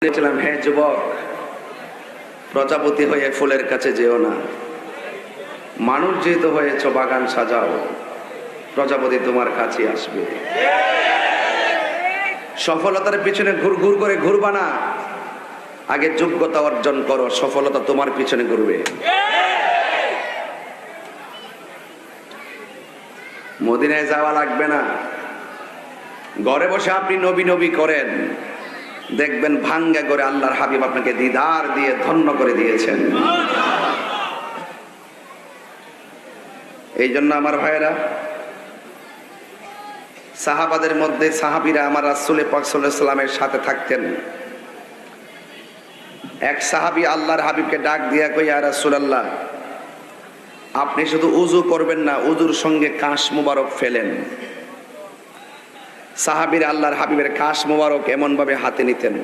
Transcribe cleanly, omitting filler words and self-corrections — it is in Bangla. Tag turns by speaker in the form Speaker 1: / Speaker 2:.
Speaker 1: বলেছিলাম, হে যুবক, প্রজাপতি হয়ে ফুলের কাছে যেও না, মানুষ যেহেতু হয়েছ বাগান সাজাও, প্রজাপতি তোমার কাছে আসবে। সফলতার পিছনে ঘুর ঘুর করে ঘুরবা না, আগে যোগ্যতা অর্জন করো, সফলতা তোমার পিছনে ঘুরবে। মদিনায় যাওয়া লাগবে না, ঘরে বসে আপনি নবী নবী করেন, দেখবেন ভাঙ্গা করে আল্লাহর হাবিব আপনাকে দিদার দিয়ে ধন্য করে দিয়েছেন। এই জন্য আমার ভাইয়েরা, সাহাবাদের মধ্যে সাহাবীরা আমার রাসূল পাক সাল্লাল্লাহু আলাইহি ওয়াসাল্লামের সাথে থাকতেন। এক সাহাবী আল্লাহর হাবিবকে ডাক দিয়া কই, ইয়া রাসূলুল্লাহ, আপনি শুধু উযু করবেন না, উযুর সঙ্গে কাশ মুবারক ফেলেন। সাহাবীরা আল্লাহর হাবিবের কাশ মুবারক এমন ভাবে হাতে নিতেন,